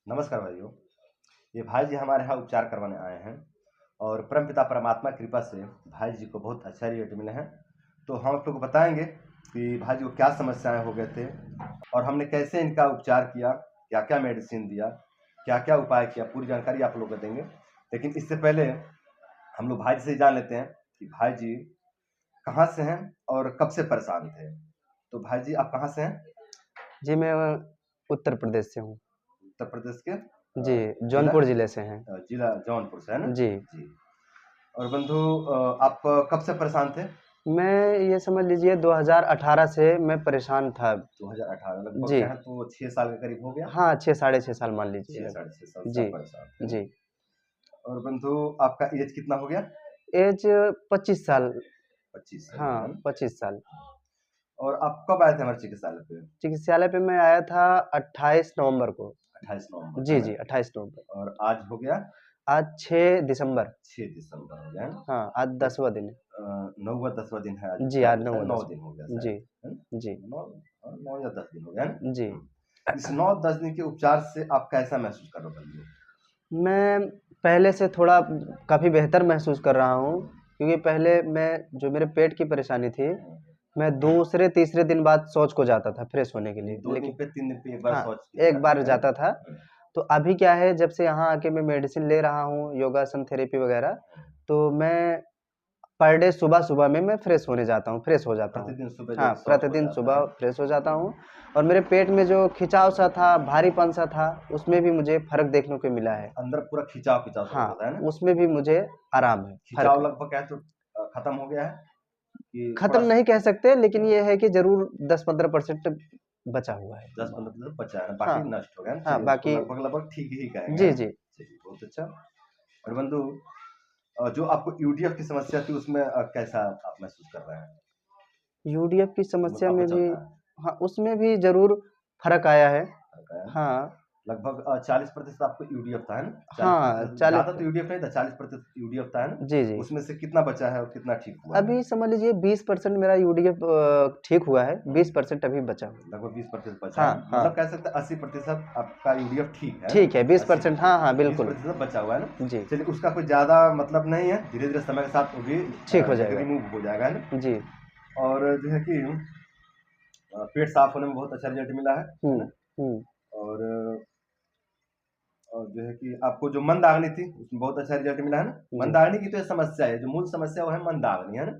नमस्कार भाइयों। ये भाई जी हमारे यहाँ उपचार करवाने आए हैं और परमपिता परमात्मा की कृपा से भाई जी को बहुत अच्छा रिजल्ट मिले हैं। तो हम आप लोग को बताएंगे कि भाई जी को क्या समस्याएं हो गए थे और हमने कैसे इनका उपचार किया, क्या क्या मेडिसिन दिया, क्या क्या उपाय किया, पूरी जानकारी आप लोग को देंगे। लेकिन इससे पहले हम लोग भाई जी से जान लेते हैं कि भाई जी कहाँ से हैं और कब से परेशान थे। तो भाई जी आप कहाँ से हैं? जी, मैं उत्तर प्रदेश से हूँ। उत्तर प्रदेश के जी, जिला जौनपुर ज़िले से हैं। जिला जौनपुर से है ना जी, जी। और बंधु आप कब से परेशान थे? मैं ये समझ लीजिए 2018 से मैं परेशान था। 2018 लगभग जी, क्या है तो 6 साल के करीब हो गया। हाँ, 6 साढ़े 6 साल मान लीजिए 6 लग। साढ़े 6 साल से जी, आप परेशान थे ना? जी। और बंधु आपका एज कितना हो गया? ऐज 25 साल। 25 साल हो गया हाँ, ना? 25 साल। और आप कब आए थे हमारे चिकित्सालय पे? चिकित्सालय पे मैं आया था 28 नवंबर को। 28 नवंबर को जी, है ना? जी, 28 नवंबर। और आज हो गया आज 6 दिसंबर। 6 दिसंबर हो गया है ना? हाँ, आज तो 10वां दिन है। 9वां 10वां दिन है आज, जी, क्या आज हो 9 शायद 9 10 दिन हो गया जी, शायद, है ना? जी, 9 या 10 दिन हो गया है ना? जी। इस 9-10 दिन के उपचार से आप कैसा महसूस कर रहे हो बंधु? मैं पहले से थोड़ा काफ़ी बेहतर महसूस कर रहा हूँ, क्योंकि पहले मैं जो मेरे पेट की परेशानी थी, मैं दूसरे तीसरे दिन बाद शौच को जाता था फ्रेश होने के लिए। 2 दिन लेकिन पे 3 दिन पे एक बार हाँ, शौच के लिए एक जाते बार थे, है जाता था। ना? तो अभी क्या है, जब से यहाँ आके मैं मेडिसिन ले रहा हूँ, योगासन थेरेपी वगैरह, तो मैं पर डे सुबह-सुबह में मैं फ्रेश होने जाता हूँ, फ्रेश हो जाता हूँ। प्रतिदिन सुबह जो है हाँ, कि शौच हो प्रतिदिन जाता सुबह है। फ्रेश हो जाता हूँ और मेरे पेट में जो खिंचाव-सा था, भारीपन-सा था, उसमें भी मुझे फ़र्क देखने को मिला है। अंदर पूरा खिंचाव-खिंचाव सा हाँ, लगता था, है ना? उसमें भी मुझे आराम है, फ़र्क खिंचाव है। लगभग क्या है तो खत्म हो गया है कि खत्म थोड़ा-सा नहीं कह सकते, लेकिन ये है कि ज़रूर 10-15% बचा हुआ है। 10-15% बचा है, हाँ, बाकी नष्ट हो गया है ना? हाँ, चलिए उसको बाकी लगभग-लगभग ठीक ही कहेंगे, है जी, ना? जी। चलिए बहुत अच्छा। और बंधु जो आपको यूडीएफ की समस्या थी उसमें कैसा आप महसूस कर रहे हैं? यूडीएफ की जो मतलब समस्या आपको में भी चलता है, हाँ, उसमें भी ज़रूर फ़र्क आया है। चलता है ना? हाँ, लगभग 40% आपको यूडीएफ था, है ना? हाँ, 40% 40 ज़्यादा तो यूडीएफ नहीं था, 40% यूडीएफ था, है ना? जी, जी। उसमें से कितना बचा है और कितना ठीक हुआ है? अभी समझ लीजिए 20% मेरा यूडीएफ ठीक हुआ है, 20% अभी बचा हुआ है। लगभग 20% बचा है। हाँ, मतलब हाँ, कह सकते हैं 80% आपका यूडीएफ ठीक है ना? ठीक है, 20% 80% हाँ, हाँ, बिल्कुल। 20% बचा हुआ है ना? जी, चलिए उसका कोई ज़्यादा मतलब नहीं है, धीरे-धीरे समय के साथ वो भी ठीक हो जो है कि जाएगा। रिमूव हो जाएगा, है ना? जी। और जो है कि पेट साफ होने में बहुत अच्छा रिजल्ट मिला है हुँ, ना? हुँ, और और जो है कि आपको जो मंदाग्नि थी उसमें बहुत अच्छा रिजल्ट मिला है ना? जी। मंदाग्नि की तो ये समस्या है, जो मूल समस्या वो है मंदाग्नि, है ना?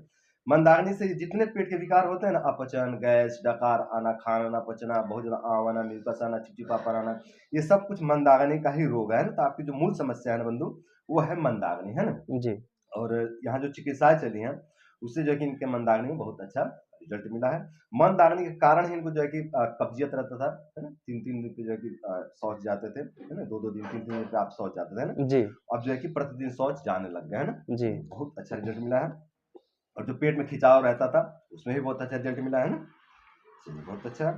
मंदाग्नि से जितने पेट के विकार होते हैं ना, अपचन, गैस, डकार आना, खाना ना पचना, बहुत ज़्यादा आम आना, म्यूकस आना, चिपचिपापन आना, ये सब कुछ मंदाग्नि का ही रोग है ना? तो आपकी जो मूल समस्या है ना बंधु, वो है मंदाग्नि, है ना? जी। और यहाँ जो चिकित्साएँ चली हैं, उससे जो है कि इनके मंदाग्नि में बहुत अच्छा रिज़ल्ट मिला है। मंदाग्नि के कारण ही इनको जो है कि कब्ज़ियत रहता था, है ना? 3-3 दिन पे जो है कि शौच जाते थे, है ना? 2-2 दिन, 3-3 दिन पे आप शौच जाते थे, है ना? जी, अब जो है कि प्रतिदिन शौच जाने लग गए, है ना? जी। बहुत अच्छा रिज़ल्ट मिला है। और जो पेट में खिंचाव रहता था, उसमें भी बहुत अच्छा रिज़ल्ट मिला है ना? चलिए बहुत अच्छा।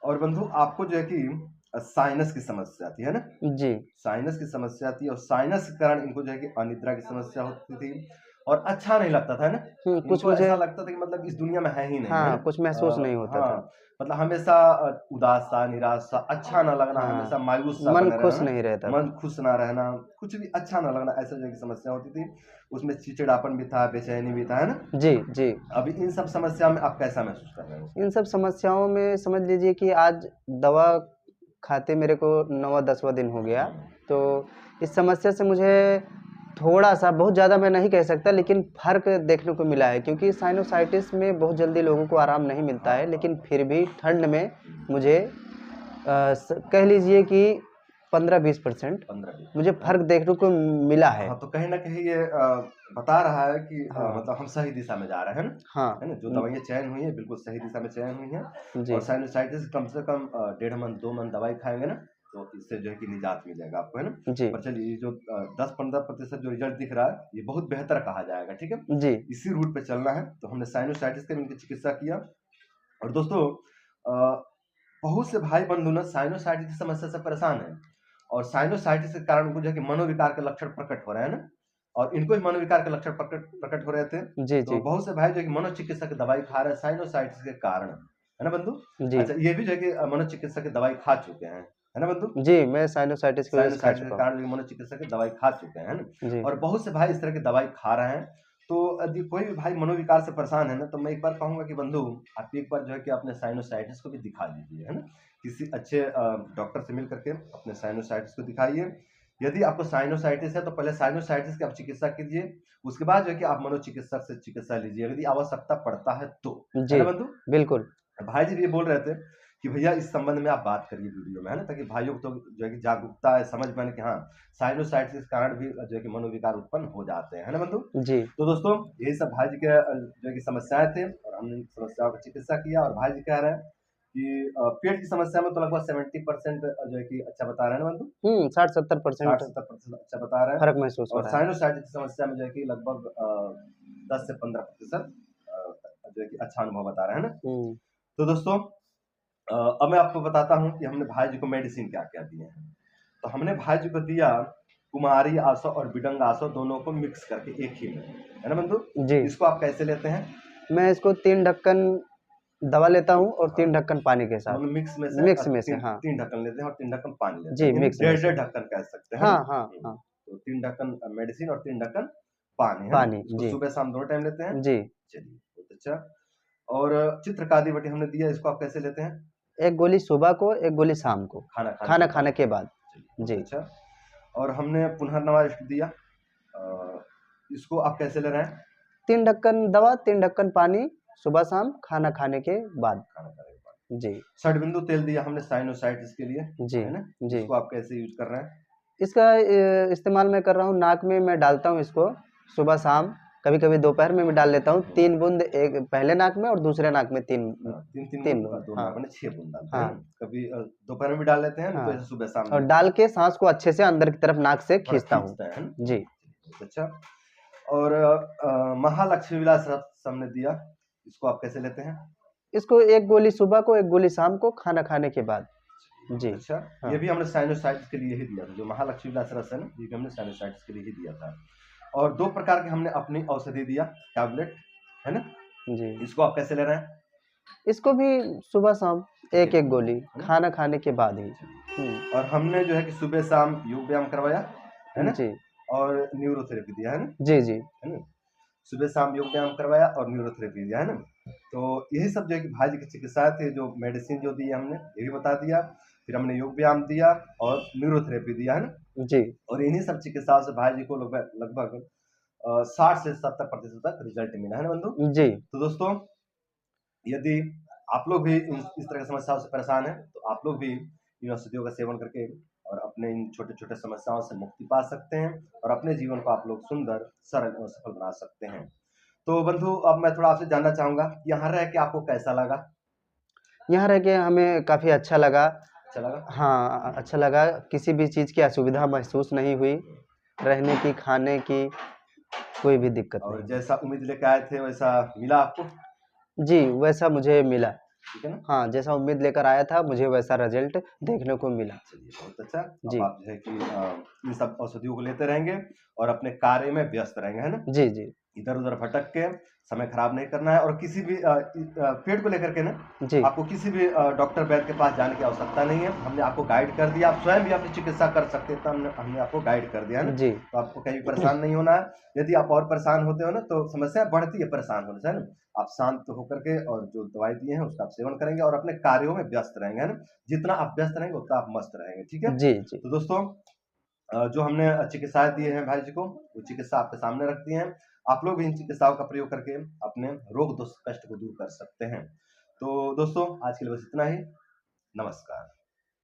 और बंधु आपको जो है कि साइनस की समस्या थी, है ना? जी। साइनस की समस्या थी और साइनस के कारण इनको जो है कि अनिद्रा की समस्या होती थी और अच्छा नहीं लगता था, है ना? हुँ, कुछ इनको मुझे ऐसा लगता था कि मतलब इस दुनिया में है ही नहीं, है ना? हाँ, कुछ महसूस नहीं होता था। हाँ, मतलब हमेशा उदास-सा, निराश-सा, अच्छा ना लगना, हाँ, हमेशा मायूस-सा मन बने रहना खुश ना, नहीं रहता मन था। खुश ना रहना, कुछ भी अच्छा ना लगना, ऐसा जो है कि समस्या होती थी। उसमें चिड़चिड़ापन भी था, बेचैनी भी था, है ना? जी, जी। अभी इन सब समस्या में आप कैसा महसूस कर रहे हो? इन सब समस्याओं में समझ लीजिए कि आज दवा खाते मेरे को 9वाँ 10वाँ दिन हो गया। हुँ, तो इस समस्या से मुझे थोड़ा-सा, बहुत ज़्यादा मैं नहीं कह सकता, लेकिन फ़र्क देखने को मिला है, क्योंकि साइनोसाइटिस में बहुत जल्दी लोगों को आराम नहीं मिलता हाँ, है, हाँ। लेकिन फिर भी ठंड में हुँ, मुझे कह लीजिए कि 15-20% 15-20% मुझे है ना? फ़र्क देखने को मिला है। हाँ, तो कहीं न कहीं ये बता रहा है कि हाँ, मतलब हम सही दिशा में जा रहे हैं, है ना? हाँ। है ना? जो दवाइयाँ चयन हुई हैं, बिल्कुल सही दिशा में चयन हुई हैं जी, और साइनोसाइटिस कम से कम डेढ़ मंथ, 2 मंथ दवाई खाएँगे ना, तो इससे जो है कि निजात मिलेगा आपको, है ना? जी, पर चलिए ये जो 10-15% जो रिज़ल्ट दिख रहा है, ये बहुत बेहतर कहा जाएगा, ठीक है? जी। इसी रूट पे चलना है, तो हमने साइनोसाइटिस का भी इनकी चिकित्सा किया और दोस्तों अ, बहुत से भाई-बंधु ना साइनोसाइटिस की समस्या से परेशान हैं और साइनोसाइटिस के कारण उनको जो है कि मनोविकार के लक्षण प्रकट हो रहे हैं ना और इनको भी मनोविकार के लक्षण प्रकट प्रकट हो रहे थे। जी, तो जी। बहुत से भाई जो है कि मनोचिकित्सक की दवाई खा रहे हैं साइनोसाइटिस के कारण। है ना बंधु? जी। अच्छा ये भी जो है कि मनोचिकित्सक की दवाई खा चुके हैं। है ना बंधु? जी, मैं साइनोसाइटिस की वजह से खा साइनोसाइटिस के चुका हूँ। कारण भी मनोचिकित्सक की दवाई खा चुके हैं, है ना? जी, और बहुत से भाई इस तरह की दवाई खा रहे हैं। तो यदि कोई भी भाई मनोविकार से परेशान है ना, तो मैं एक बार कहूँगा कि बंधु, आप एक बार जो है कि अपने साइनोसाइटिस को भी दिखा लीजिए, है ना? किसी अच्छे डॉक्टर से मिल करके अपने साइनोसाइटिस को दिखाइए। यदि आपको साइनोसाइटिस है, तो पहले साइनोसाइटिस की आप चिकित्सा कीजिए, उसके बाद जो है कि आप मनोचिकित्सक से चिकित्सा लीजिए, यदि आवश्यकता पड़ता है तो। है जी, ना बंधु? बिल्कुल। भाई जी भी ये बोल रहे थे कि भैया इस संबंध में आप बात करिए वीडियो में, है ना? ताकि भाइयों को तो जो है कि जागरूकता है, समझ पाए कि हाँ, साइनोसाइटिस के कारण भी जो है कि मनोविकार उत्पन्न हो जाते हैं, है ना बंधु? जी, तो दोस्तों, यही सब भाई जी के जो है कि समस्याएँ थे और हमने इन समस्याओं का चिकित्सा किया। और भाई जी कह रहे हैं कि पेट की समस्या में तो लगभग 70% जो है कि अच्छा बता रहे हैं ना बंधु? 60-70% 60-70% अच्छा बता रहे हैं। फ़र्क महसूस हो और रहा है। साइनोसाइटिस की समस्या में जो है कि लगभग 10 से 15% जो है कि अच्छा अनुभव बता रहे हैं ना? हुँ, तो दोस्तों, अब मैं आपको बताता हूँ कि हमने भाई जी को मेडिसिन क्या-क्या दिए हैं। तो हमने भाई जी को दिया कुमारी आसव और बिडंग आसव दोनों को मिक्स करके एक ही में, है ना बंधु? जी। इसको आप कैसे लेते हैं? मैं इसको 3 ढक्कन दवा लेता हूँ और हाँ, 3 ढक्कन पानी के साथ। मतलब मिक्स में से मिक्स में से, 3 हाँ। 3 ढक्कन लेते हैं और 3 ढक्कन पानी लेते जी, हैं, यानी मिक्स में से। डेढ़-डेढ़ ढक्कन कह सकते हैं, है हाँ, ना? हाँ, हाँ। तो 3 ढक्कन मेडिसिन और 3 ढक्कन पानी, है ना? पानी, इसको जी। सुबह-शाम दोनों टाइम लेते हैं? जी। चलिए, बहुत अच्छा। और चित्रकादि बटी हमने दिया, इसको आप कैसे लेते हैं? 1 गोली सुबह को, 1 गोली शाम को। खाना खाने खाना के खाने बाद। के बाद। चलिए, बहुत जी। अच्छा। और हमने पुनर्नवा दिया, इसको आप कैसे ले रहे हैं? 3 ढक्कन दवा, 3 ढक्कन पानी, सुबह-शाम खाना खाने के बाद। खाना खाने के बाद। जी, षडबिंदु तेल दिया हमने साइनोसाइटिस के लिए, जी, है ना? जी। इसको आप कैसे यूज़ कर रहे हैं? इसका इस्तेमाल मैं कर रहा हूँ, नाक में मैं डालता हूँ इसको सुबह-शाम, कभी-कभी दोपहर में भी डाल लेता हूँ। 3 बूंद, एक पहले नाक में और दूसरे नाक में 3 3-3 3 बूँद बूंद। 2 हाँ, नाक में 6 बूँद डालते हैं हाँ, ना? कभी दोपहर में भी डाल लेते हैं, नहीं तो हाँ। ऐसे सुबह-शाम और में डाल के साँस को अच्छे से अंदर की तरफ नाक से थोड़ा खींचता हूँ। खींचते हैं, है ना? जी। बहुत अच्छा। और महालक्ष्मी विलास रस हमने दिया, इसको आप कैसे लेते हैं? इसको 1 गोली सुबह को, 1 गोली शाम को खाना खाने के बाद। बहुत जी, अच्छा। ये हाँ। भी हमने साइनोसाइटिस के लिए ही दिया था, जो महालक्ष्मी विलास रस है ना, ये भी हमने साइनोसाइटिस के लिए ही दिया था। और 2 प्रकार के हमने अपनी औषधि दिया, टैबलेट, है ना? जी। इसको आप कैसे ले रहे हैं? इसको भी सुबह-शाम एक 1-1 गोली, गोली, है ना? खाना खाने के बाद ही। चलिए। हुँ, और हमने जो है कि सुबह-शाम योग व्यायाम करवाया, है ना? जी। और न्यूरोथेरेपी दिया, है ना? जी, जी। है ना? सुबह-शाम योग व्यायाम करवाया और न्यूरोथेरेपी दिया, है ना? तो यही सब जो है कि भाई जी की चिकित्साएँ थी, जो मेडिसिन जो दी हमने, ये भी बता दिया। फिर हमने योग व्यायाम दिया और न्यूरोथेरेपी दिया, है ना? जी। और इन्हीं सब चिकित्साओं से भाई जी को लगभग लगभग 60 से 70% तक रिज़ल्ट मिला, है ना बंधु? जी। तो दोस्तों, यदि आप लोग भी इस तरह की समस्याओं से परेशान हैं, तो आप लोग भी इन औषधियों का सेवन करके और अपने इन छोटे-छोटे समस्याओं से मुक्ति पा सकते हैं और अपने जीवन को आप लोग सुंदर, सरल और सफल बना सकते हैं। तो बंधु, अब मैं थोड़ा आपसे जानना चाहूँगा कि यहाँ रह के आपको कैसा लगा? यहाँ रह के हमें काफ़ी अच्छा लगा। अच्छा लगा? हाँ, अच्छा लगा। किसी भी चीज़ की असुविधा महसूस नहीं हुई। रहने की, खाने की कोई भी दिक्कत और नहीं हुई। जैसा उम्मीद लेके आए थे, वैसा मिला आपको? जी, वैसा मुझे मिला। ठीक है ना? हाँ, जैसा उम्मीद लेकर आया था, मुझे वैसा रिज़ल्ट देखने को मिला। चलिए, बहुत अच्छा। अब जी। आप जो है कि इन सब औषधियों को लेते रहेंगे और अपने कार्य में व्यस्त रहेंगे, है ना? जी, जी। इधर-उधर भटक के समय खराब नहीं करना है और किसी भी पेट को लेकर के ना, जी। आपको किसी भी डॉक्टर वैद्य के पास जाने की आवश्यकता नहीं है। हमने आपको गाइड कर दिया, आप स्वयं भी अपनी चिकित्सा कर सकते हैं, तो हमने हमने आपको गाइड कर दिया, है ना? जी। तो आपको कहीं भी परेशान नहीं होना है। यदि आप और परेशान होते हो ना, तो समस्या बढ़ती है परेशान होने से, है ना? आप शांत होकर के और जो दवाई दिए हैं, उसका आप सेवन करेंगे और अपने कार्यों में व्यस्त रहेंगे, है ना? जितना आप व्यस्त रहेंगे, उतना आप मस्त रहेंगे, ठीक है? जी, जी। तो दोस्तों, जो हमने चिकित्साएँ दिए हैं भाई जी को, वो चिकित्सा आपके सामने रख दी हैं। आप लोग भी इन चिकित्साओं का प्रयोग करके अपने रोग दोष कष्ट को दूर कर सकते हैं। तो दोस्तों, आज के लिए बस इतना ही। नमस्कार।